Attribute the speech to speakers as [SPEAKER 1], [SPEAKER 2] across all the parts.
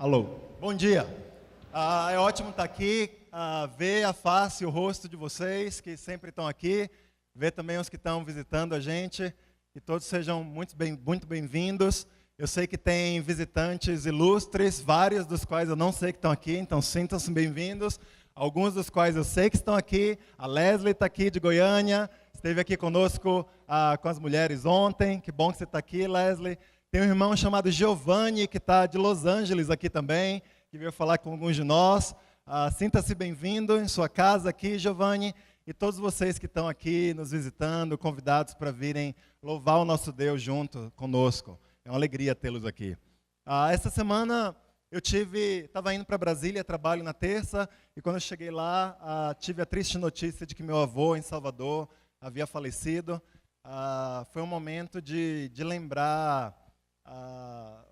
[SPEAKER 1] Alô, bom dia. É ótimo estar aqui, ver a face, o rosto de vocês que sempre estão aqui, ver também os que estão visitando a gente, e todos sejam muito bem-vindos. Eu sei que tem visitantes ilustres, vários dos quais eu não sei que estão aqui, então sintam-se bem-vindos. Alguns dos quais eu sei que estão aqui. A Leslie está aqui de Goiânia, esteve aqui conosco com as mulheres ontem. Que bom que você está aqui, Leslie. Tem um irmão chamado Giovanni, que está de Los Angeles aqui também, que veio falar com alguns de nós. Sinta-se bem-vindo em sua casa aqui, Giovanni, e todos vocês que estão aqui nos visitando, convidados para virem louvar o nosso Deus junto conosco. É uma alegria tê-los aqui. Essa semana eu estava indo para Brasília, trabalho na terça, e quando eu cheguei lá, tive a triste notícia de que meu avô, em Salvador, havia falecido. Foi um momento de lembrar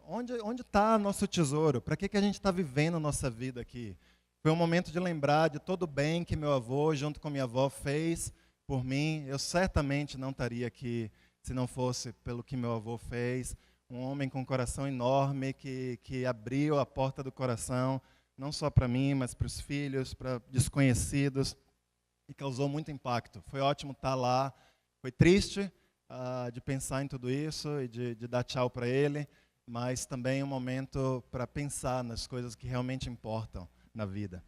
[SPEAKER 1] onde está nosso tesouro, para que a gente está vivendo a nossa vida aqui. Foi um momento de lembrar de todo o bem que meu avô, junto com minha avó, fez por mim. Eu certamente não estaria aqui se não fosse pelo que meu avô fez. Um homem com um coração enorme que abriu a porta do coração, não só para mim, mas para os filhos, para desconhecidos, e causou muito impacto. Foi ótimo estar lá. Foi triste de pensar em tudo isso e de dar tchau para ele, mas também um momento para pensar nas coisas que realmente importam na vida.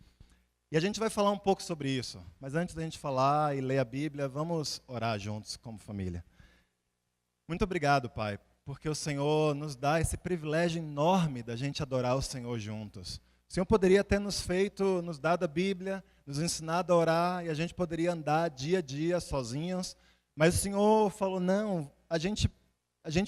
[SPEAKER 1] E a gente vai falar um pouco sobre isso, mas antes da gente falar e ler a Bíblia, vamos orar juntos como família. Muito obrigado, Pai, porque o Senhor nos dá esse privilégio enorme da gente adorar o Senhor juntos. O Senhor poderia ter nos dado a Bíblia, nos ensinado a orar, e a gente poderia andar dia a dia sozinhos, mas o Senhor falou, não, a gente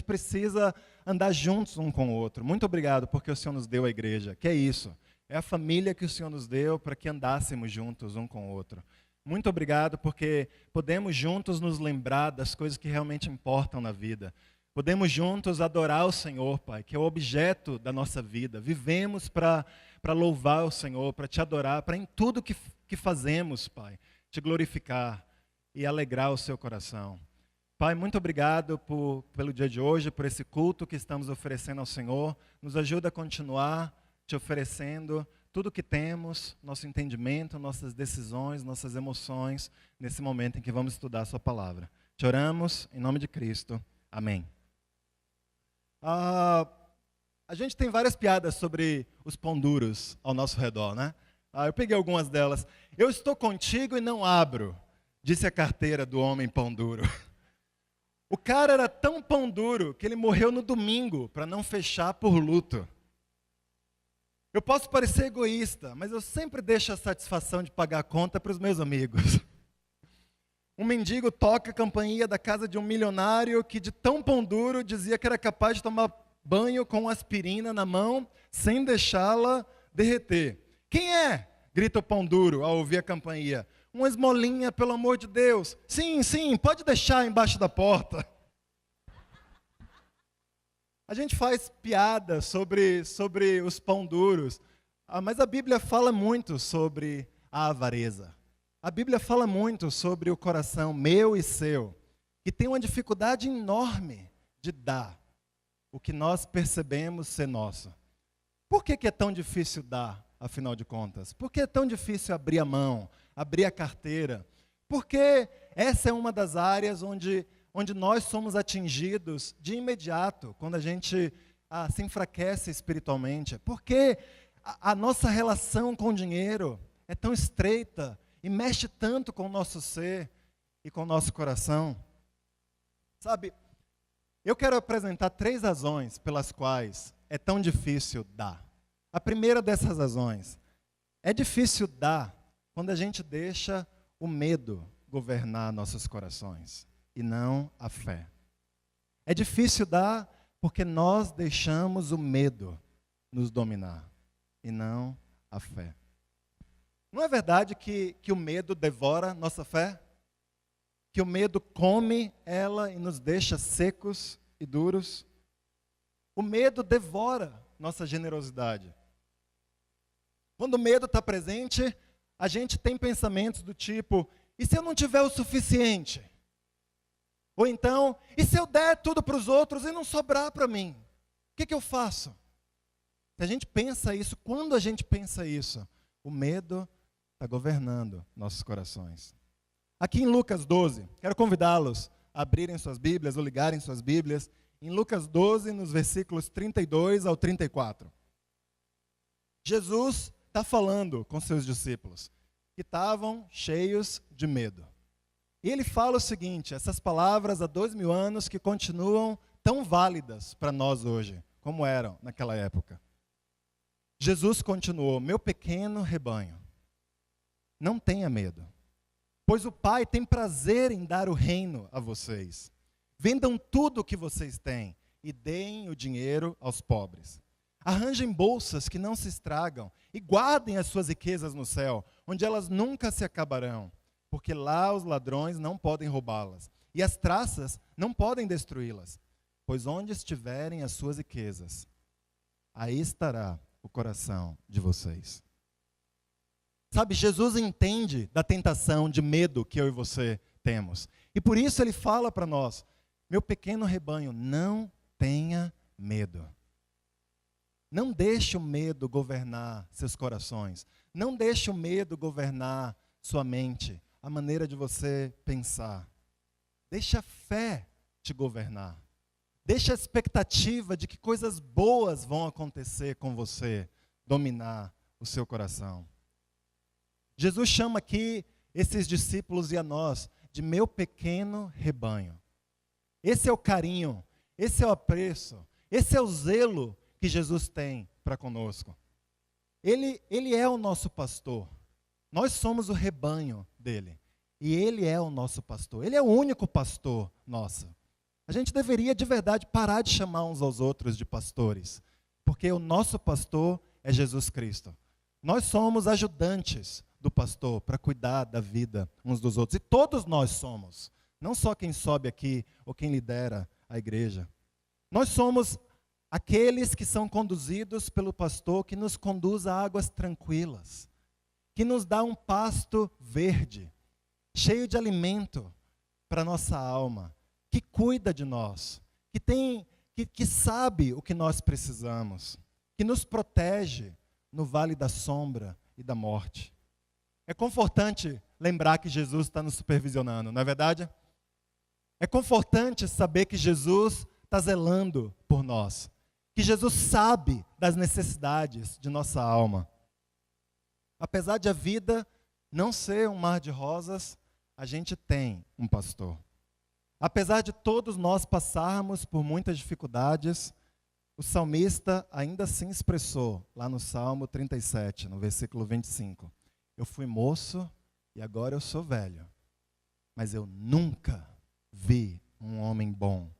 [SPEAKER 1] precisa andar juntos um com o outro. Muito obrigado porque o Senhor nos deu a igreja. Que é isso? É a família que o Senhor nos deu para que andássemos juntos um com o outro. Muito obrigado porque podemos juntos nos lembrar das coisas que realmente importam na vida. Podemos juntos adorar o Senhor, Pai, que é o objeto da nossa vida. Vivemos para louvar o Senhor, para te adorar, para em tudo que fazemos, Pai, te glorificar e alegrar o seu coração. Pai, muito obrigado pelo dia de hoje, por esse culto que estamos oferecendo ao Senhor. Nos ajuda a continuar te oferecendo tudo o que temos, nosso entendimento, nossas decisões, nossas emoções, nesse momento em que vamos estudar a sua palavra. Te oramos em nome de Cristo. Amém. A gente tem várias piadas sobre os pão duros ao nosso redor, né? Eu peguei algumas delas. Eu estou contigo e não abro, disse a carteira do homem pão duro. O cara era tão pão duro que ele morreu no domingo para não fechar por luto. Eu posso parecer egoísta, mas eu sempre deixo a satisfação de pagar a conta para os meus amigos. Um mendigo toca a campainha da casa de um milionário que de tão pão duro dizia que era capaz de tomar banho com aspirina na mão sem deixá-la derreter. Quem é? Grita o pão duro ao ouvir a campainha. Uma esmolinha, pelo amor de Deus. Sim, pode deixar embaixo da porta. A gente faz piada sobre os pão duros, mas a Bíblia fala muito sobre a avareza. A Bíblia fala muito sobre o coração meu e seu, que tem uma dificuldade enorme de dar o que nós percebemos ser nosso. Por que é tão difícil dar, afinal de contas? Por que é tão difícil abrir a mão, abrir a carteira? Porque essa é uma das áreas onde nós somos atingidos de imediato, quando a gente se enfraquece espiritualmente. Porque a nossa relação com o dinheiro é tão estreita e mexe tanto com o nosso ser e com o nosso coração. Sabe, eu quero apresentar 3 razões pelas quais é tão difícil dar. A primeira dessas razões, é difícil dar quando a gente deixa o medo governar nossos corações e não a fé. É difícil dar porque nós deixamos o medo nos dominar e não a fé. Não é verdade que o medo devora nossa fé? Que o medo come ela e nos deixa secos e duros? O medo devora nossa generosidade. Quando o medo está presente, a gente tem pensamentos do tipo, e se eu não tiver o suficiente? Ou então, e se eu der tudo para os outros e não sobrar para mim? O que eu faço? Se a gente pensa isso, quando a gente pensa isso, o medo está governando nossos corações. Aqui em Lucas 12, quero convidá-los a abrirem suas Bíblias ou ligarem suas Bíblias, em Lucas 12, nos versículos 32 ao 34. Jesus está falando com seus discípulos, que estavam cheios de medo. E ele fala o seguinte, essas palavras há 2000 anos que continuam tão válidas para nós hoje, como eram naquela época. Jesus continuou, meu pequeno rebanho, não tenha medo, pois o Pai tem prazer em dar o reino a vocês. Vendam tudo o que vocês têm e deem o dinheiro aos pobres. Arranjem bolsas que não se estragam e guardem as suas riquezas no céu, onde elas nunca se acabarão, porque lá os ladrões não podem roubá-las e as traças não podem destruí-las, pois onde estiverem as suas riquezas, aí estará o coração de vocês. Sabe, Jesus entende da tentação de medo que eu e você temos. E por isso ele fala para nós, meu pequeno rebanho, não tenha medo. Não deixe o medo governar seus corações. Não deixe o medo governar sua mente, a maneira de você pensar. Deixe a fé te governar. Deixe a expectativa de que coisas boas vão acontecer com você, dominar o seu coração. Jesus chama aqui esses discípulos e a nós de meu pequeno rebanho. Esse é o carinho, esse é o apreço, esse é o zelo que Jesus tem para conosco. Ele é o nosso pastor. Nós somos o rebanho dele. E ele é o nosso pastor. Ele é o único pastor nosso. A gente deveria de verdade parar de chamar uns aos outros de pastores. Porque o nosso pastor é Jesus Cristo. Nós somos ajudantes do pastor para cuidar da vida uns dos outros. E todos nós somos. Não só quem sobe aqui ou quem lidera a igreja. Nós somos aqueles que são conduzidos pelo pastor que nos conduz a águas tranquilas, que nos dá um pasto verde, cheio de alimento para nossa alma, que cuida de nós, que sabe o que nós precisamos, que nos protege no vale da sombra e da morte. É confortante lembrar que Jesus está nos supervisionando, não é verdade? É confortante saber que Jesus está zelando por nós, que Jesus sabe das necessidades de nossa alma. Apesar de a vida não ser um mar de rosas, a gente tem um pastor. Apesar de todos nós passarmos por muitas dificuldades, o salmista ainda assim expressou lá no Salmo 37, no versículo 25. Eu fui moço e agora eu sou velho, mas eu nunca vi um homem bom,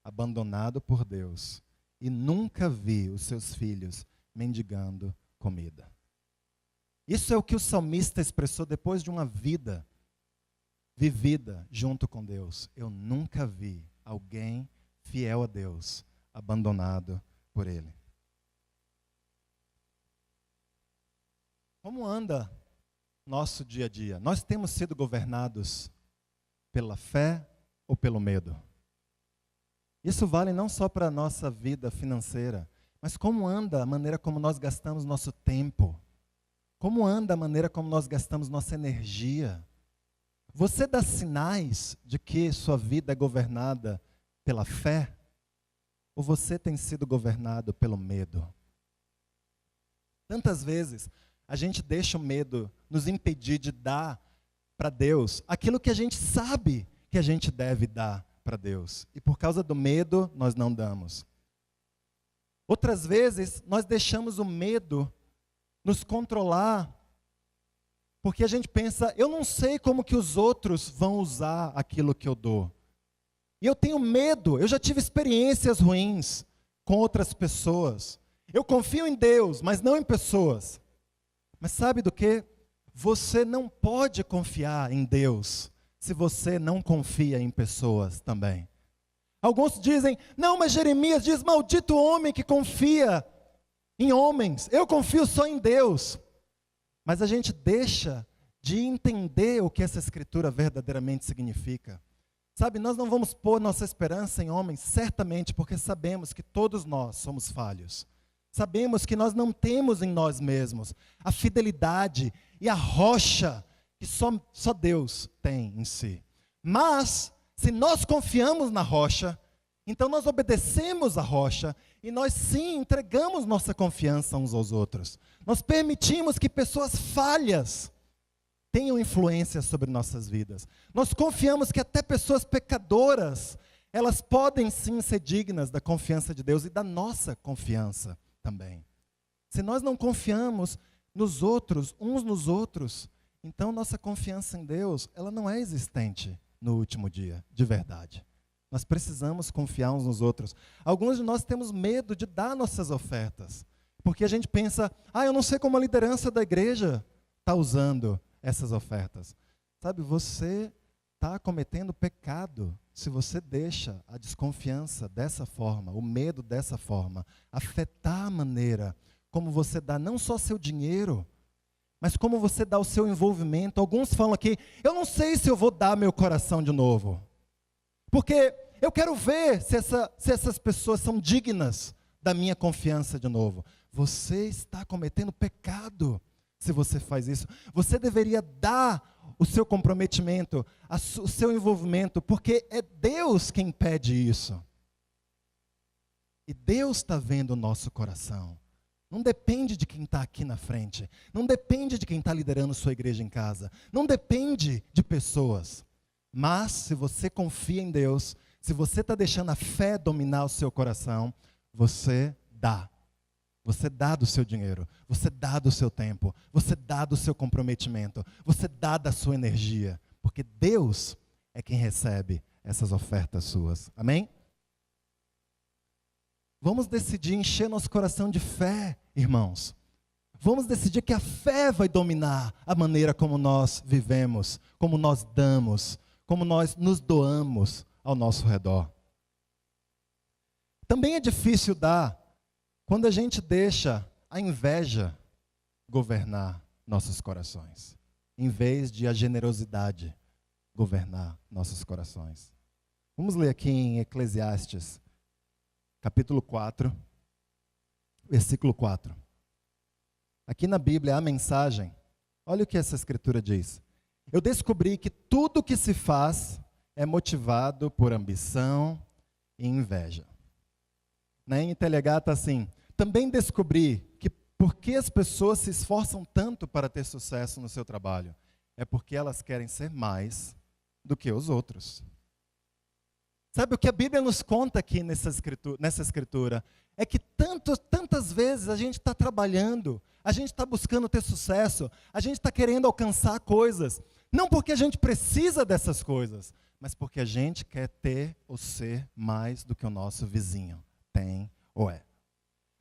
[SPEAKER 1] abandonado por Deus, e nunca vi os seus filhos mendigando comida. Isso é o que o salmista expressou depois de uma vida vivida junto com Deus. Eu nunca vi alguém fiel a Deus, abandonado por Ele. Como anda nosso dia a dia? Nós temos sido governados pela fé ou pelo medo? Isso vale não só para a nossa vida financeira, mas como anda a maneira como nós gastamos nosso tempo? Como anda a maneira como nós gastamos nossa energia? Você dá sinais de que sua vida é governada pela fé? Ou você tem sido governado pelo medo? Tantas vezes a gente deixa o medo nos impedir de dar para Deus aquilo que a gente sabe que a gente deve dar para Deus. E por causa do medo, nós não damos. Outras vezes, nós deixamos o medo nos controlar, porque a gente pensa, eu não sei como que os outros vão usar aquilo que eu dou. E eu tenho medo, eu já tive experiências ruins com outras pessoas. Eu confio em Deus, mas não em pessoas. Mas sabe do que? Você não pode confiar em Deus se você não confia em pessoas também. Alguns dizem, não, mas Jeremias diz, maldito homem que confia em homens. Eu confio só em Deus. Mas a gente deixa de entender o que essa escritura verdadeiramente significa. Sabe, nós não vamos pôr nossa esperança em homens, certamente, porque sabemos que todos nós somos falhos. sabemos que nós não temos em nós mesmos a fidelidade e a rocha que só Deus tem em si. Mas, se nós confiamos na rocha, então nós obedecemos a rocha e nós sim entregamos nossa confiança uns aos outros. Nós permitimos que pessoas falhas tenham influência sobre nossas vidas. Nós confiamos que até pessoas pecadoras, elas podem sim ser dignas da confiança de Deus e da nossa confiança também. Se nós não confiamos nos outros, uns nos outros, então nossa confiança em Deus, ela não é existente no último dia, de verdade. Nós precisamos confiar uns nos outros. Alguns de nós temos medo de dar nossas ofertas, porque a gente pensa, eu não sei como a liderança da igreja está usando essas ofertas. Sabe, você está cometendo pecado se você deixa a desconfiança dessa forma, o medo dessa forma, afetar a maneira como você dá não só seu dinheiro, mas como você dá o seu envolvimento. Alguns falam aqui, eu não sei se eu vou dar meu coração de novo, porque eu quero ver se essas pessoas são dignas da minha confiança de novo. Você está cometendo pecado se você faz isso. Você deveria dar o seu comprometimento, o seu envolvimento, porque é Deus quem pede isso. E Deus está vendo o nosso coração. Não depende de quem está aqui na frente. Não depende de quem está liderando sua igreja em casa. Não depende de pessoas. Mas, se você confia em Deus, se você está deixando a fé dominar o seu coração, você dá. Você dá do seu dinheiro, você dá do seu tempo, você dá do seu comprometimento, você dá da sua energia, porque Deus é quem recebe essas ofertas suas. Amém? Vamos decidir encher nosso coração de fé, irmãos. Vamos decidir que a fé vai dominar a maneira como nós vivemos, como nós damos, como nós nos doamos ao nosso redor. Também é difícil dar quando a gente deixa a inveja governar nossos corações, em vez de a generosidade governar nossos corações. Vamos ler aqui em Eclesiastes, capítulo 4, versículo 4. Aqui na Bíblia, a mensagem, olha o que essa escritura diz. Eu descobri que tudo que se faz é motivado por ambição e inveja. Na NTLH está assim, também descobri que porque as pessoas se esforçam tanto para ter sucesso no seu trabalho, é porque elas querem ser mais do que os outros. Sabe o que a Bíblia nos conta aqui nessa escritura? É que tantas vezes a gente está trabalhando, a gente está buscando ter sucesso, a gente está querendo alcançar coisas, não porque a gente precisa dessas coisas, mas porque a gente quer ter ou ser mais do que o nosso vizinho tem ou é.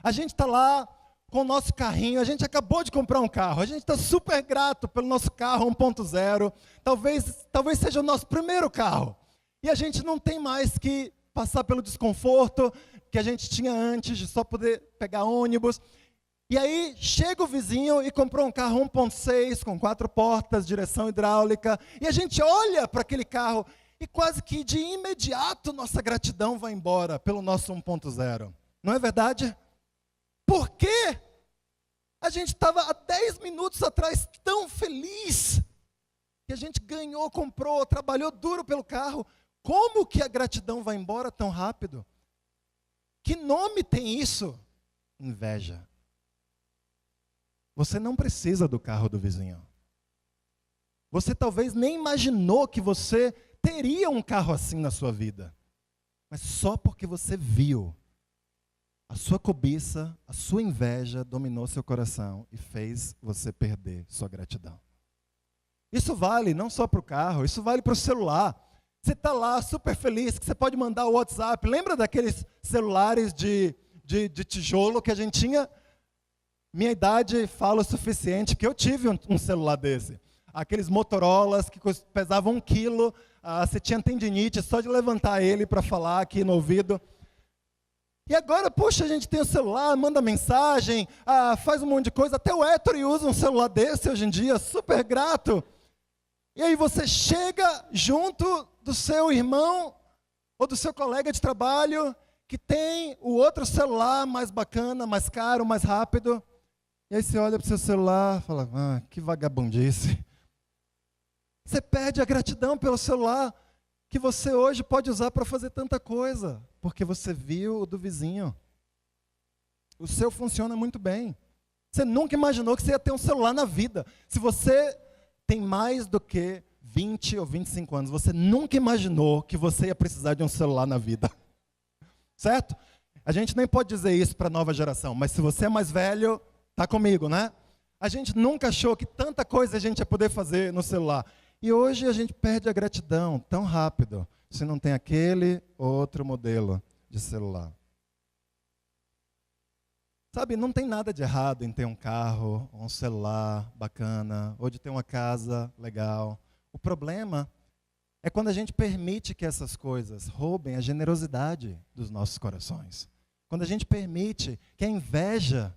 [SPEAKER 1] A gente está lá com o nosso carrinho, a gente acabou de comprar um carro, a gente está super grato pelo nosso carro 1.0, talvez seja o nosso primeiro carro, e a gente não tem mais que passar pelo desconforto que a gente tinha antes de só poder pegar ônibus. E aí chega o vizinho e comprou um carro 1.6 com 4 portas, direção hidráulica, e a gente olha para aquele carro e quase que de imediato nossa gratidão vai embora pelo nosso 1.0. Não é verdade? Por quê? A gente estava há 10 minutos atrás tão feliz que a gente ganhou, comprou, trabalhou duro pelo carro. Como que a gratidão vai embora tão rápido? Que nome tem isso? Inveja. Você não precisa do carro do vizinho. Você talvez nem imaginou que você teria um carro assim na sua vida. Mas só porque você viu, a sua cobiça, a sua inveja dominou seu coração e fez você perder sua gratidão. Isso vale não só para o carro, isso vale para o celular. Você está lá super feliz que você pode mandar o WhatsApp. Lembra daqueles celulares de tijolo que a gente tinha? Minha idade fala o suficiente que eu tive um celular desse. Aqueles Motorolas que pesavam 1 quilo, você tinha tendinite só de levantar ele para falar aqui no ouvido. E agora, puxa, a gente tem o celular, manda mensagem, faz um monte de coisa. Até o Héctor usa um celular desse hoje em dia, super grato. E aí você chega junto do seu irmão ou do seu colega de trabalho que tem o outro celular mais bacana, mais caro, mais rápido. E aí você olha para o seu celular e fala, que vagabundice. Você perde a gratidão pelo celular que você hoje pode usar para fazer tanta coisa, porque você viu o do vizinho. O seu funciona muito bem. Você nunca imaginou que você ia ter um celular na vida. Se você tem mais do que 20 ou 25 anos, você nunca imaginou que você ia precisar de um celular na vida. Certo? A gente nem pode dizer isso para a nova geração, mas se você é mais velho, tá comigo, né? A gente nunca achou que tanta coisa a gente ia poder fazer no celular. E hoje a gente perde a gratidão tão rápido, se não tem aquele ou outro modelo de celular. Sabe, não tem nada de errado em ter um carro, um celular bacana, ou de ter uma casa legal. O problema é quando a gente permite que essas coisas roubem a generosidade dos nossos corações. Quando a gente permite que a inveja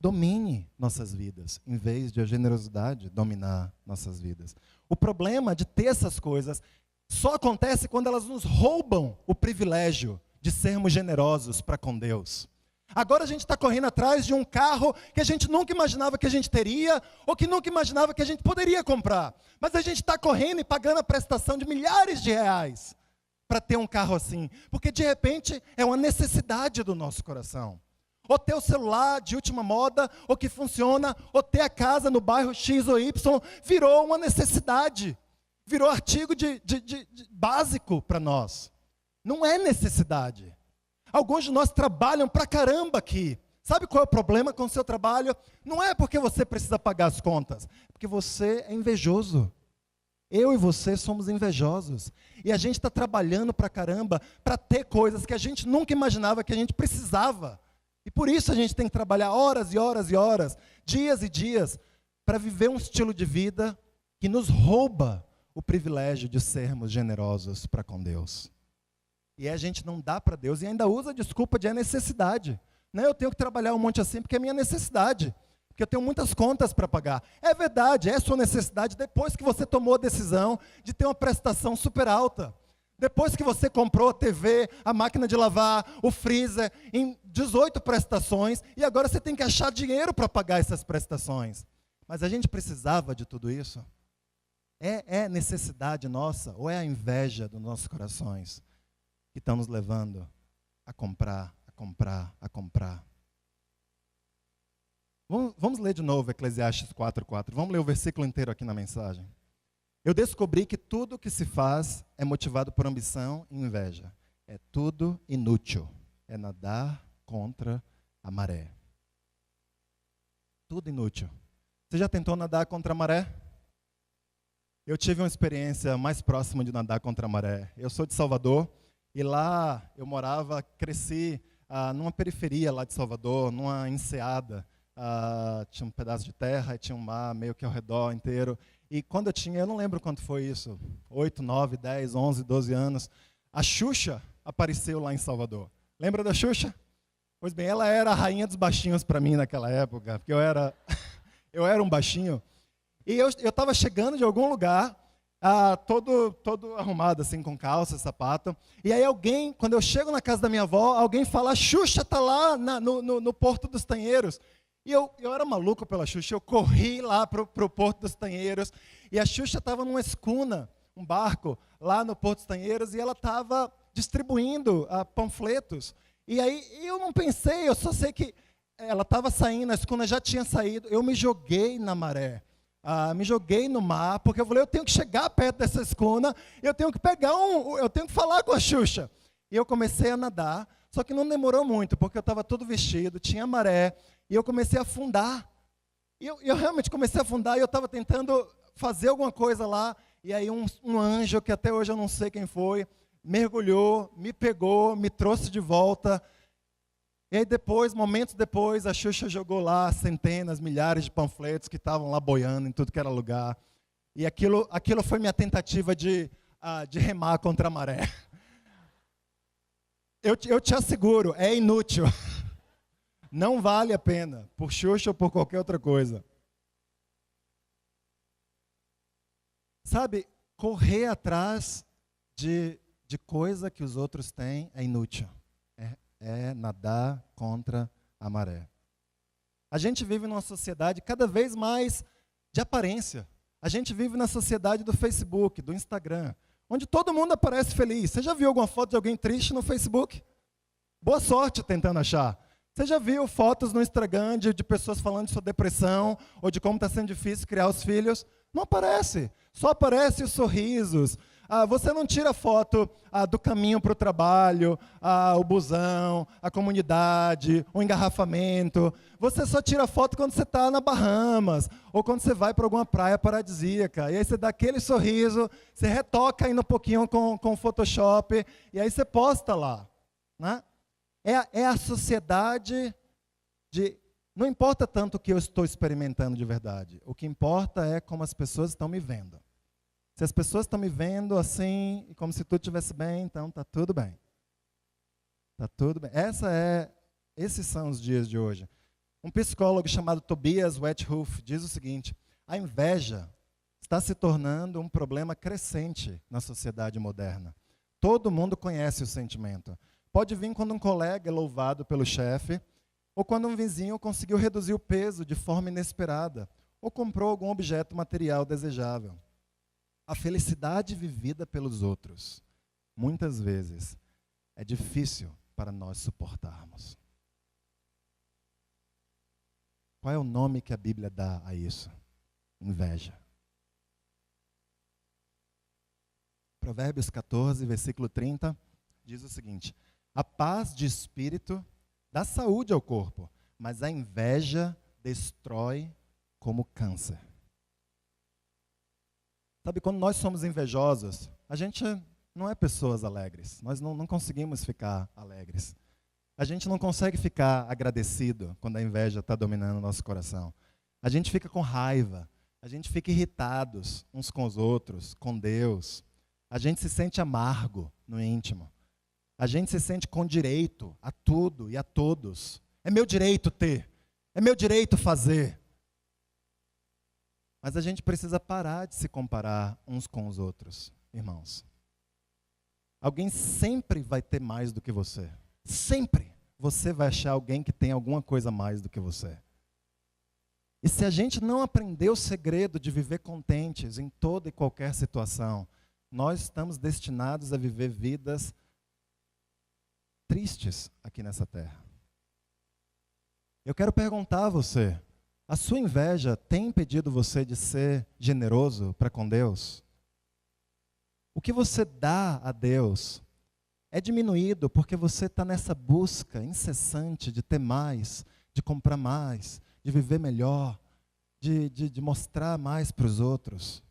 [SPEAKER 1] domine nossas vidas, em vez de a generosidade dominar nossas vidas. O problema de ter essas coisas só acontece quando elas nos roubam o privilégio de sermos generosos para com Deus. Agora a gente está correndo atrás de um carro que a gente nunca imaginava que a gente teria, ou que nunca imaginava que a gente poderia comprar. Mas a gente está correndo e pagando a prestação de milhares de reais para ter um carro assim. Porque de repente é uma necessidade do nosso coração. Ou ter o celular de última moda, ou que funciona, ou ter a casa no bairro X ou Y, virou uma necessidade. Virou artigo básico para nós. Não é necessidade. Alguns de nós trabalham pra caramba aqui. Sabe qual é o problema com o seu trabalho? Não é porque você precisa pagar as contas, é porque você é invejoso. Eu e você somos invejosos. E a gente está trabalhando pra caramba para ter coisas que a gente nunca imaginava que a gente precisava. E por isso a gente tem que trabalhar horas e horas e horas, dias e dias, para viver um estilo de vida que nos rouba o privilégio de sermos generosos para com Deus. E a gente não dá para Deus e ainda usa a desculpa de necessidade. Não, eu tenho que trabalhar um monte assim porque é minha necessidade. Porque eu tenho muitas contas para pagar. É verdade, é sua necessidade depois que você tomou a decisão de ter uma prestação super alta. Depois que você comprou a TV, a máquina de lavar, o freezer, em 18 prestações, e agora você tem que achar dinheiro para pagar essas prestações. Mas a gente precisava de tudo isso? É necessidade nossa ou é a inveja dos nossos corações que estão nos levando a comprar, a comprar, a comprar? Vamos ler de novo Eclesiastes 4:4. Vamos ler o versículo inteiro aqui na mensagem. Eu descobri que tudo que se faz é motivado por ambição e inveja. É tudo inútil. É nadar contra a maré. Tudo inútil. Você já tentou nadar contra a maré? Eu tive uma experiência mais próxima de nadar contra a maré. Eu sou de Salvador e lá eu morava, cresci numa periferia lá de Salvador, numa enseada. Tinha um pedaço de terra e tinha um mar meio que ao redor inteiro. E quando eu não lembro quanto foi isso, 8, 9, 10, 11, 12 anos, a Xuxa apareceu lá em Salvador. Lembra da Xuxa? Pois bem, ela era a rainha dos baixinhos para mim naquela época, porque eu era um baixinho. E eu estava chegando de algum lugar, todo arrumado, assim, com calça, sapato. E aí alguém, quando eu chego na casa da minha avó, alguém fala, a Xuxa está lá no Porto dos Tanheiros. E eu era maluco pela Xuxa, eu corri lá para o Porto dos Tanheiros, e a Xuxa estava numa escuna, um barco, lá no Porto dos Tanheiros, e ela estava distribuindo panfletos. E aí eu não pensei, eu só sei que ela estava saindo, a escuna já tinha saído, eu me joguei na maré, me joguei no mar, porque eu falei, eu tenho que chegar perto dessa escuna, eu tenho que eu tenho que falar com a Xuxa. E eu comecei a nadar, só que não demorou muito, porque eu estava todo vestido, tinha maré, e eu comecei a afundar. E eu realmente comecei a afundar, e eu estava tentando fazer alguma coisa lá, e aí um anjo, que até hoje eu não sei quem foi, mergulhou, me pegou, me trouxe de volta. E aí depois, momentos depois, a Xuxa jogou lá centenas, milhares de panfletos que estavam lá boiando em tudo que era lugar. E aquilo foi minha tentativa de remar contra a maré. Eu te asseguro, é inútil. Não vale a pena, por Xuxa ou por qualquer outra coisa. Sabe, correr atrás de coisa que os outros têm é inútil. é nadar contra a maré. A gente vive numa sociedade cada vez mais de aparência. A gente vive na sociedade do Facebook, do Instagram, onde todo mundo aparece feliz. Você já viu alguma foto de alguém triste no Facebook? Boa sorte tentando achar. Você já viu fotos no Instagram de pessoas falando de sua depressão ou de como está sendo difícil criar os filhos? Não aparece. Só aparece os sorrisos. Você não tira foto do caminho para o trabalho, o busão, a comunidade, o engarrafamento. Você só tira foto quando você está na Bahamas ou quando você vai para alguma praia paradisíaca. E aí você dá aquele sorriso, você retoca ainda um pouquinho com o Photoshop e aí você posta lá. Né? É a sociedade de... Não importa tanto o que eu estou experimentando de verdade. O que importa é como as pessoas estão me vendo. Se as pessoas estão me vendo assim, como se tudo estivesse bem, então está tudo bem. Está tudo bem. Esses são os dias de hoje. Um psicólogo chamado Tobias Wethoff diz o seguinte: a inveja está se tornando um problema crescente na sociedade moderna. Todo mundo conhece o sentimento. Pode vir quando um colega é louvado pelo chefe, ou quando um vizinho conseguiu reduzir o peso de forma inesperada, ou comprou algum objeto material desejável. A felicidade vivida pelos outros, muitas vezes, é difícil para nós suportarmos. Qual é o nome que a Bíblia dá a isso? Inveja. Provérbios 14, versículo 30, diz o seguinte: a paz de espírito dá saúde ao corpo, mas a inveja destrói como câncer. Sabe, quando nós somos invejosos, a gente não é pessoas alegres. Nós não conseguimos ficar alegres. A gente não consegue ficar agradecido quando a inveja está dominando o nosso coração. A gente fica com raiva. A gente fica irritados uns com os outros, com Deus. A gente se sente amargo no íntimo. A gente se sente com direito a tudo e a todos. É meu direito ter. É meu direito fazer. Mas a gente precisa parar de se comparar uns com os outros, irmãos. Alguém sempre vai ter mais do que você. Sempre você vai achar alguém que tem alguma coisa a mais do que você. E se a gente não aprender o segredo de viver contentes em toda e qualquer situação, nós estamos destinados a viver vidas tristes aqui nessa terra. Eu quero perguntar a você: a sua inveja tem impedido você de ser generoso para com Deus? O que você dá a Deus é diminuído porque você está nessa busca incessante de ter mais, de comprar mais, de viver melhor, de mostrar mais para os outros.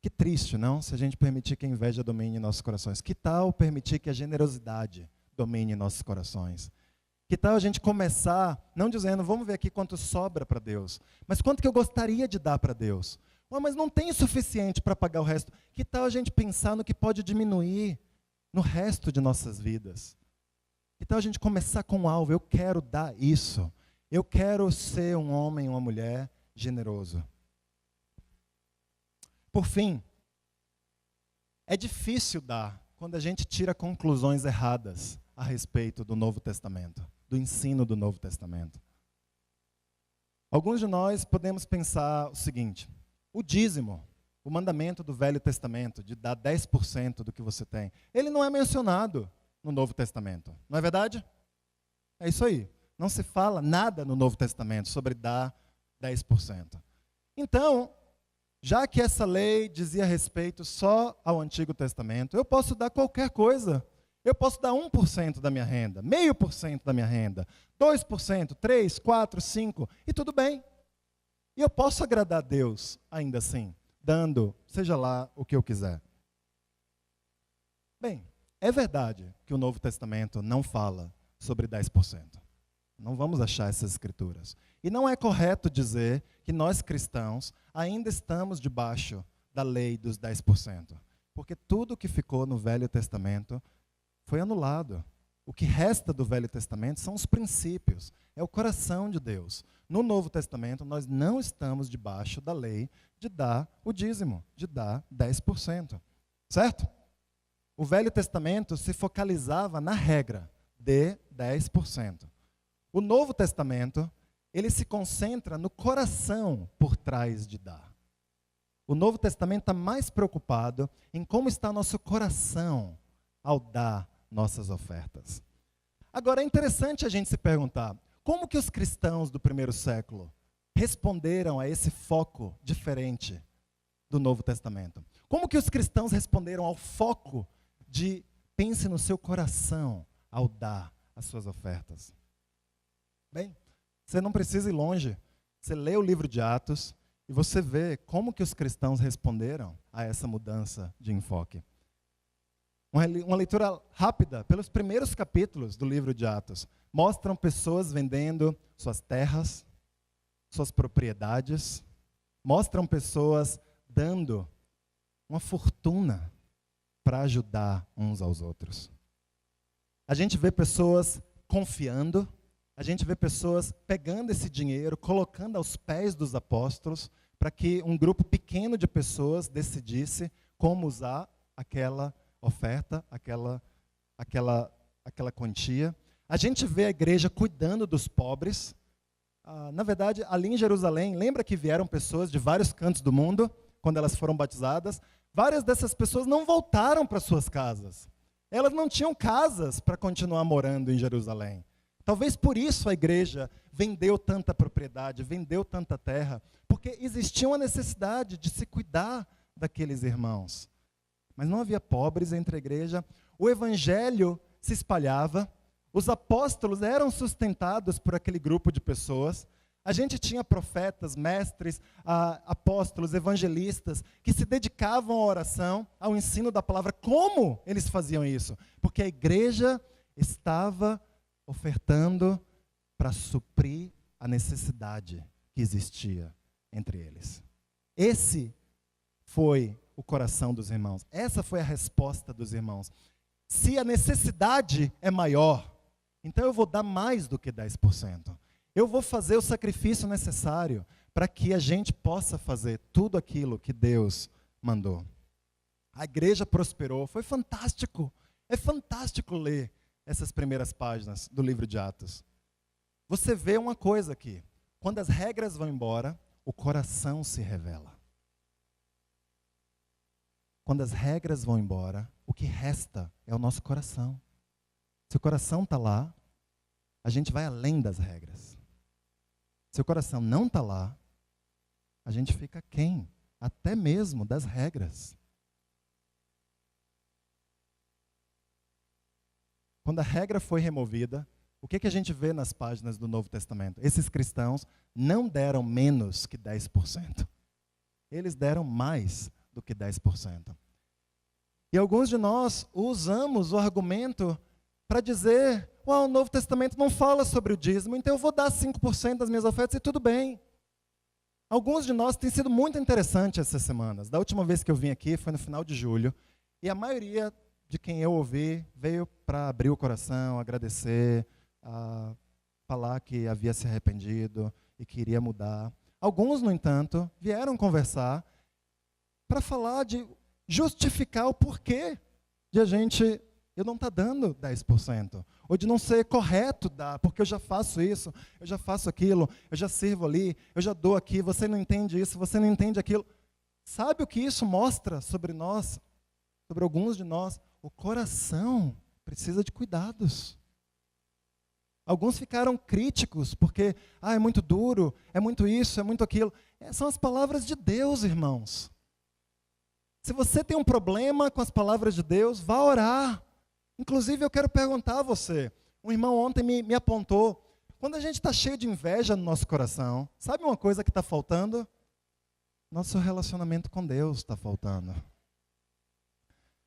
[SPEAKER 1] Que triste, não? Se a gente permitir que a inveja domine nossos corações. Que tal permitir que a generosidade domine nossos corações? Que tal a gente começar, não dizendo, vamos ver aqui quanto sobra para Deus, mas quanto que eu gostaria de dar para Deus? Mas não tem o suficiente para pagar o resto. Que tal a gente pensar no que pode diminuir no resto de nossas vidas? Que tal a gente começar com um alvo? Eu quero dar isso. Eu quero ser um homem, uma mulher generoso. Por fim, é difícil dar quando a gente tira conclusões erradas a respeito do Novo Testamento, do ensino do Novo Testamento. Alguns de nós podemos pensar o seguinte: o dízimo, o mandamento do Velho Testamento, de dar 10% do que você tem, ele não é mencionado no Novo Testamento, não é verdade? É isso aí. Não se fala nada no Novo Testamento sobre dar 10%. Então, já que essa lei dizia respeito só ao Antigo Testamento, eu posso dar qualquer coisa. Eu posso dar 1% da minha renda, 0,5% da minha renda, 2%, 3%, 4%, 5%, e tudo bem. E eu posso agradar a Deus ainda assim, dando, seja lá o que eu quiser. Bem, é verdade que o Novo Testamento não fala sobre 10%. Não vamos achar essas escrituras. E não é correto dizer que nós cristãos ainda estamos debaixo da lei dos 10%. Porque tudo que ficou no Velho Testamento foi anulado. O que resta do Velho Testamento são os princípios, é o coração de Deus. No Novo Testamento, nós não estamos debaixo da lei de dar o dízimo, de dar 10%. Certo? O Velho Testamento se focalizava na regra de 10%. O Novo Testamento, ele se concentra no coração por trás de dar. O Novo Testamento está mais preocupado em como está nosso coração ao dar nossas ofertas. Agora, é interessante a gente se perguntar, como que os cristãos do primeiro século responderam a esse foco diferente do Novo Testamento? Como que os cristãos responderam ao foco de pense no seu coração ao dar as suas ofertas? Bem, você não precisa ir longe. Você lê o livro de Atos e você vê como que os cristãos responderam a essa mudança de enfoque. Uma leitura rápida, pelos primeiros capítulos do livro de Atos, mostram pessoas vendendo suas terras, suas propriedades, mostram pessoas dando uma fortuna para ajudar uns aos outros. A gente vê pessoas confiando, a gente vê pessoas pegando esse dinheiro, colocando aos pés dos apóstolos, para que um grupo pequeno de pessoas decidisse como usar aquela oferta, aquela quantia. A gente vê a igreja cuidando dos pobres. Na verdade, ali em Jerusalém, lembra que vieram pessoas de vários cantos do mundo, quando elas foram batizadas? Várias dessas pessoas não voltaram para suas casas. Elas não tinham casas para continuar morando em Jerusalém. Talvez por isso a igreja vendeu tanta propriedade, vendeu tanta terra, porque existia uma necessidade de se cuidar daqueles irmãos. Mas não havia pobres entre a igreja, o evangelho se espalhava, os apóstolos eram sustentados por aquele grupo de pessoas. A gente tinha profetas, mestres, apóstolos, evangelistas, que se dedicavam à oração, ao ensino da palavra. Como eles faziam isso? Porque a igreja estava ofertando para suprir a necessidade que existia entre eles. Esse foi o coração dos irmãos. Essa foi a resposta dos irmãos. Se a necessidade é maior, então eu vou dar mais do que 10%. Eu vou fazer o sacrifício necessário para que a gente possa fazer tudo aquilo que Deus mandou. A igreja prosperou, foi fantástico. É fantástico ler essas primeiras páginas do livro de Atos. Você vê uma coisa aqui. Quando as regras vão embora, o coração se revela. Quando as regras vão embora, o que resta é o nosso coração. Se o coração está lá, a gente vai além das regras. Se o coração não está lá, a gente fica aquém, até mesmo das regras. Quando a regra foi removida, o que a gente vê nas páginas do Novo Testamento? Esses cristãos não deram menos que 10%. Eles deram mais do que 10%. E alguns de nós usamos o argumento para dizer, o Novo Testamento não fala sobre o dízimo, então eu vou dar 5% das minhas ofertas e tudo bem. Alguns de nós tem sido muito interessante essas semanas. Da última vez que eu vim aqui foi no final de julho, e a maioria de quem eu ouvi veio para abrir o coração, agradecer, falar que havia se arrependido e queria mudar. Alguns, no entanto, vieram conversar para falar de justificar o porquê de eu não estar dando 10%, ou de não ser correto dar, porque eu já faço isso, eu já faço aquilo, eu já sirvo ali, eu já dou aqui, você não entende isso, você não entende aquilo. Sabe o que isso mostra sobre nós, sobre alguns de nós? O coração precisa de cuidados. Alguns ficaram críticos, porque é muito duro, é muito isso, é muito aquilo. São as palavras de Deus, irmãos. Se você tem um problema com as palavras de Deus, vá orar. Inclusive, eu quero perguntar a você. Um irmão ontem me apontou. Quando a gente está cheio de inveja no nosso coração, sabe uma coisa que está faltando? Nosso relacionamento com Deus está faltando.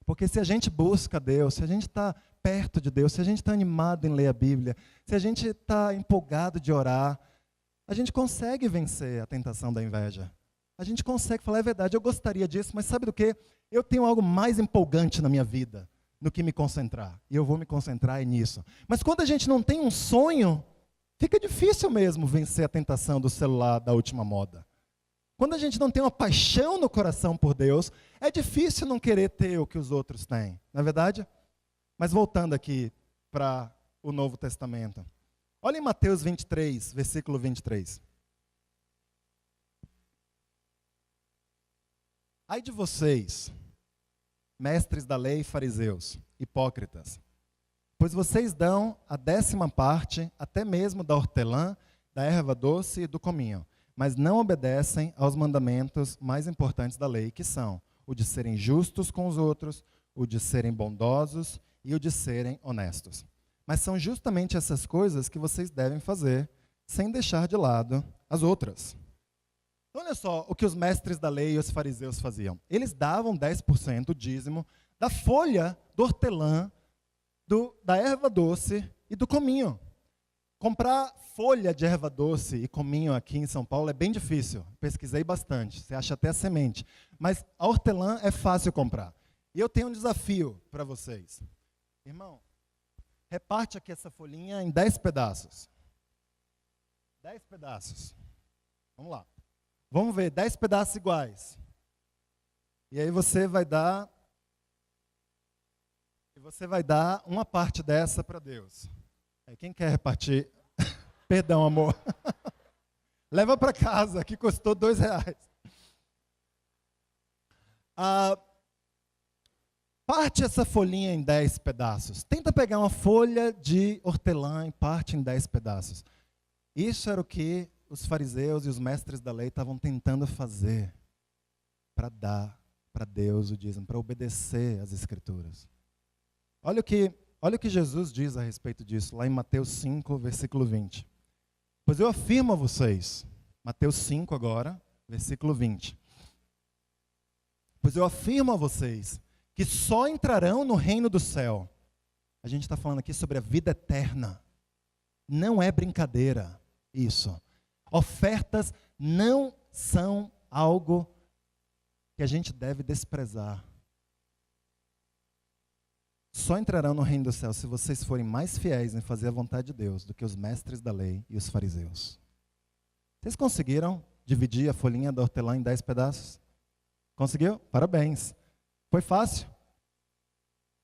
[SPEAKER 1] Porque se a gente busca Deus, se a gente está perto de Deus, se a gente está animado em ler a Bíblia, se a gente está empolgado de orar, a gente consegue vencer a tentação da inveja. A gente consegue falar, é verdade, eu gostaria disso, mas sabe do quê? Eu tenho algo mais empolgante na minha vida do que me concentrar. E eu vou me concentrar nisso. Mas quando a gente não tem um sonho, fica difícil mesmo vencer a tentação do celular da última moda. Quando a gente não tem uma paixão no coração por Deus, é difícil não querer ter o que os outros têm, não é verdade? Mas voltando aqui para o Novo Testamento. Olha em Mateus 23, versículo 23. Ai de vocês, mestres da lei e fariseus, hipócritas, pois vocês dão a 10ª parte, até mesmo da hortelã, da erva doce e do cominho, mas não obedecem aos mandamentos mais importantes da lei, que são o de serem justos com os outros, o de serem bondosos e o de serem honestos. Mas são justamente essas coisas que vocês devem fazer, sem deixar de lado as outras. Olha só o que os mestres da lei e os fariseus faziam. Eles davam 10% dízimo da folha do hortelã, da erva doce e do cominho. Comprar folha de erva doce e cominho aqui em São Paulo é bem difícil. Pesquisei bastante, você acha até semente. Mas a hortelã é fácil comprar. E eu tenho um desafio para vocês. Irmão, reparte aqui essa folhinha em 10 pedaços. 10 pedaços. Vamos lá. Vamos ver, 10 pedaços iguais. E aí você vai dar uma parte dessa para Deus. Aí quem quer repartir? Perdão, amor. Leva para casa, que custou R$2. Parte essa folhinha em 10 pedaços. Tenta pegar uma folha de hortelã e parte em 10 pedaços. Isso era o que os fariseus e os mestres da lei estavam tentando fazer para dar para Deus o dízimo, para obedecer às Escrituras. Olha o que Jesus diz a respeito disso, lá em Mateus 5, versículo 20. Pois eu afirmo a vocês, Mateus 5 agora, versículo 20. Pois eu afirmo a vocês que só entrarão no reino do céu. A gente está falando aqui sobre a vida eterna. Não é brincadeira isso. Ofertas não são algo que a gente deve desprezar. Só entrarão no reino do céu se vocês forem mais fiéis em fazer a vontade de Deus do que os mestres da lei e os fariseus. Vocês conseguiram dividir a folhinha da hortelã em 10 pedaços? Conseguiu? Parabéns. Foi fácil?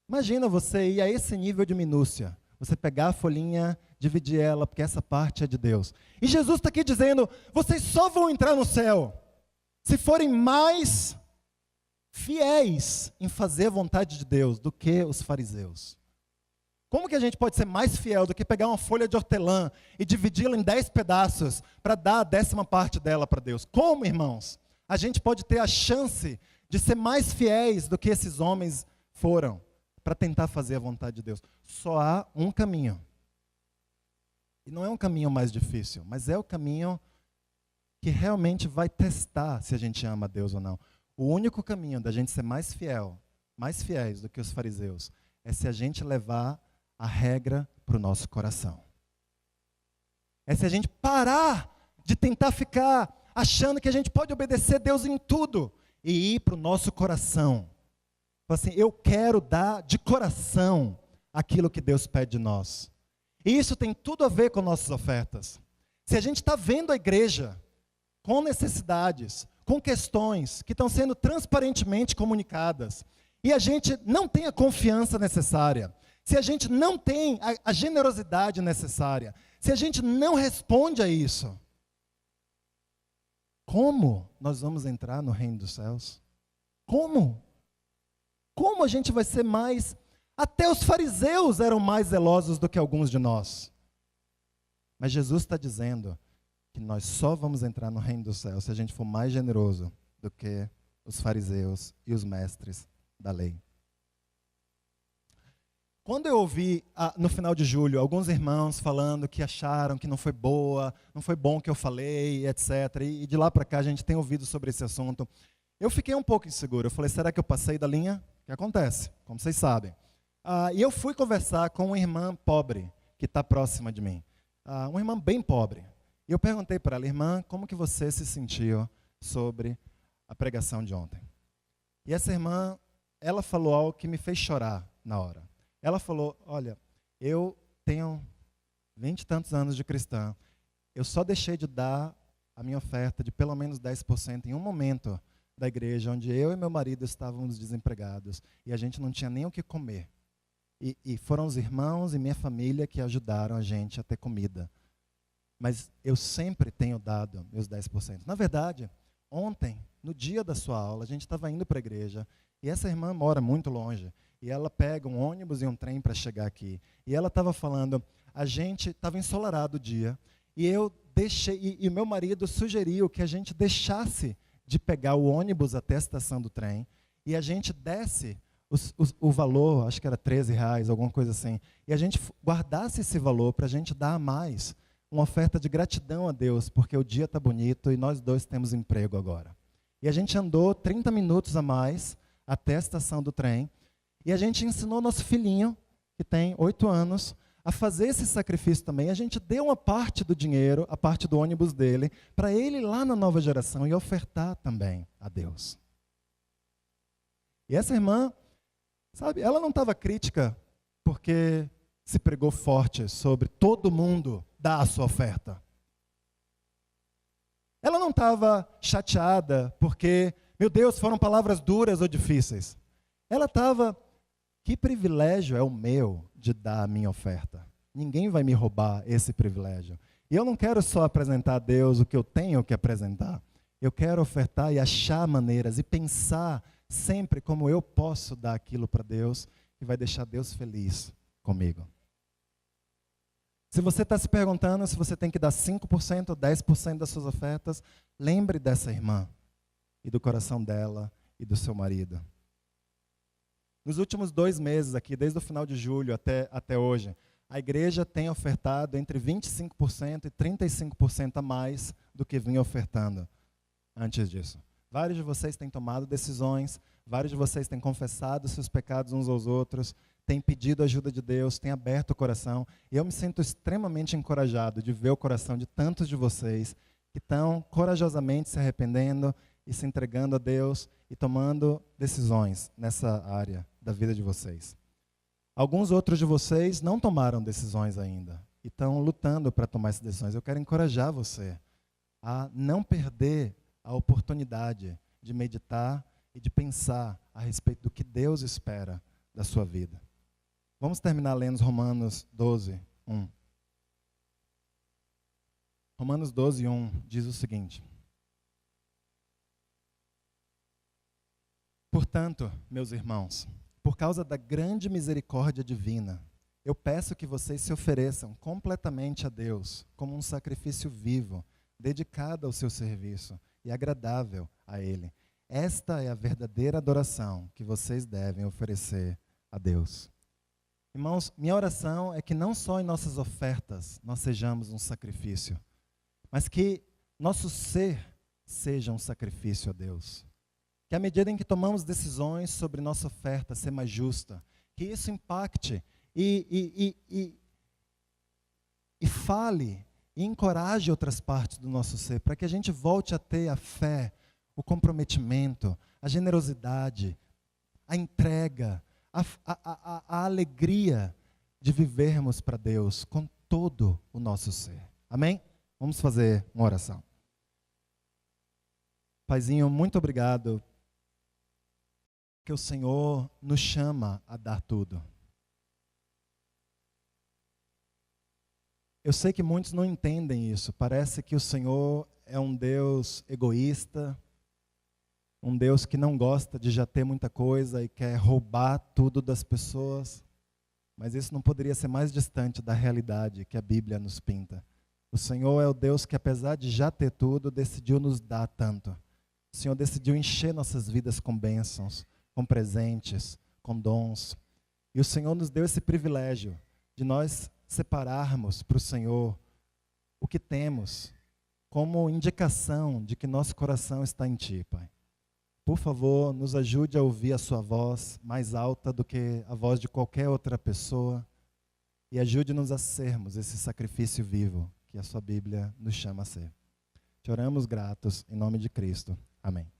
[SPEAKER 1] Imagina você ir a esse nível de minúcia. Você pegar a folhinha, dividir ela, porque essa parte é de Deus. E Jesus está aqui dizendo, vocês só vão entrar no céu se forem mais fiéis em fazer a vontade de Deus do que os fariseus. Como que a gente pode ser mais fiel do que pegar uma folha de hortelã e dividi-la em 10 pedaços para dar a 10ª parte dela para Deus? Como, irmãos? A gente pode ter a chance de ser mais fiéis do que esses homens foram para tentar fazer a vontade de Deus. Só há um caminho. E não é um caminho mais difícil, mas é o caminho que realmente vai testar se a gente ama a Deus ou não. O único caminho da gente ser mais fiéis do que os fariseus, é se a gente levar a regra para o nosso coração. É se a gente parar de tentar ficar achando que a gente pode obedecer a Deus em tudo e ir para o nosso coração. Assim, eu quero dar de coração aquilo que Deus pede de nós. E isso tem tudo a ver com nossas ofertas. Se a gente está vendo a igreja com necessidades, com questões que estão sendo transparentemente comunicadas, e a gente não tem a confiança necessária, se a gente não tem a generosidade necessária, se a gente não responde a isso, como nós vamos entrar no reino dos céus? Como? Como a gente vai ser mais... Até os fariseus eram mais zelosos do que alguns de nós. Mas Jesus está dizendo que nós só vamos entrar no reino dos céus se a gente for mais generoso do que os fariseus e os mestres da lei. Quando eu ouvi, no final de julho, alguns irmãos falando que acharam que não foi boa, não foi bom o que eu falei, etc. E de lá para cá a gente tem ouvido sobre esse assunto. Eu fiquei um pouco inseguro. Eu falei, será que eu passei da linha? O que acontece? Como vocês sabem. E eu fui conversar com uma irmã pobre que está próxima de mim. Uma irmã bem pobre. E eu perguntei para ela, irmã, como que você se sentiu sobre a pregação de ontem? E essa irmã, ela falou algo que me fez chorar na hora. Ela falou, olha, eu tenho 20 e tantos anos de cristã, eu só deixei de dar a minha oferta de pelo menos 10% em um momento da igreja, onde eu e meu marido estávamos desempregados e a gente não tinha nem o que comer. E foram os irmãos e minha família que ajudaram a gente a ter comida. Mas eu sempre tenho dado meus 10%. Na verdade, ontem, no dia da sua aula, a gente estava indo para a igreja e essa irmã mora muito longe. E ela pega um ônibus e um trem para chegar aqui. E ela estava falando, a gente estava ensolarado o dia e eu deixei, e meu marido sugeriu que a gente deixasse de pegar o ônibus até a estação do trem e a gente desse o valor, acho que era R$13, alguma coisa assim, e a gente guardasse esse valor para a gente dar a mais, uma oferta de gratidão a Deus, porque o dia está bonito e nós dois temos emprego agora. E a gente andou 30 minutos a mais até a estação do trem, e a gente ensinou nosso filhinho, que tem 8 anos, a fazer esse sacrifício também. A gente deu uma parte do dinheiro, a parte do ônibus dele, para ele ir lá na nova geração e ofertar também a Deus. E essa irmã, sabe, ela não estava crítica porque se pregou forte sobre todo mundo dar a sua oferta. Ela não estava chateada porque, meu Deus, foram palavras duras ou difíceis. Ela estava, que privilégio é o meu de dar a minha oferta? Ninguém vai me roubar esse privilégio. E eu não quero só apresentar a Deus o que eu tenho que apresentar. Eu quero ofertar e achar maneiras e pensar sempre como eu posso dar aquilo para Deus que vai deixar Deus feliz comigo. Se você está se perguntando se você tem que dar 5% ou 10% das suas ofertas, lembre dessa irmã e do coração dela e do seu marido. Nos últimos 2 meses aqui, desde o final de julho até hoje, a igreja tem ofertado entre 25% e 35% a mais do que vinha ofertando antes disso. Vários de vocês têm tomado decisões, vários de vocês têm confessado seus pecados uns aos outros, têm pedido a ajuda de Deus, têm aberto o coração. E eu me sinto extremamente encorajado de ver o coração de tantos de vocês que estão corajosamente se arrependendo e se entregando a Deus e tomando decisões nessa área da vida de vocês. Alguns outros de vocês não tomaram decisões ainda e estão lutando para tomar essas decisões. Eu quero encorajar você a não perder a oportunidade de meditar e de pensar a respeito do que Deus espera da sua vida. Vamos terminar lendo Romanos 12, 1. Romanos 12, 1 diz o seguinte: portanto, meus irmãos, por causa da grande misericórdia divina, eu peço que vocês se ofereçam completamente a Deus como um sacrifício vivo, dedicado ao seu serviço e agradável a Ele. Esta é a verdadeira adoração que vocês devem oferecer a Deus. Irmãos, minha oração é que não só em nossas ofertas nós sejamos um sacrifício, mas que nosso ser seja um sacrifício a Deus. Que à medida em que tomamos decisões sobre nossa oferta ser mais justa, que isso impacte e fale e encoraje outras partes do nosso ser, para que a gente volte a ter a fé, o comprometimento, a generosidade, a entrega, a alegria de vivermos para Deus com todo o nosso ser. Amém? Vamos fazer uma oração. Paizinho, muito obrigado que o Senhor nos chama a dar tudo. Eu sei que muitos não entendem isso. Parece que o Senhor é um Deus egoísta, um Deus que não gosta de já ter muita coisa e quer roubar tudo das pessoas. Mas isso não poderia ser mais distante da realidade que a Bíblia nos pinta. O Senhor é o Deus que, apesar de já ter tudo, decidiu nos dar tanto. O Senhor decidiu encher nossas vidas com bênçãos, com presentes, com dons. E o Senhor nos deu esse privilégio de nós separarmos para o Senhor o que temos como indicação de que nosso coração está em Ti, Pai. Por favor, nos ajude a ouvir a Sua voz mais alta do que a voz de qualquer outra pessoa e ajude-nos a sermos esse sacrifício vivo que a Sua Bíblia nos chama a ser. Te oramos gratos em nome de Cristo. Amém.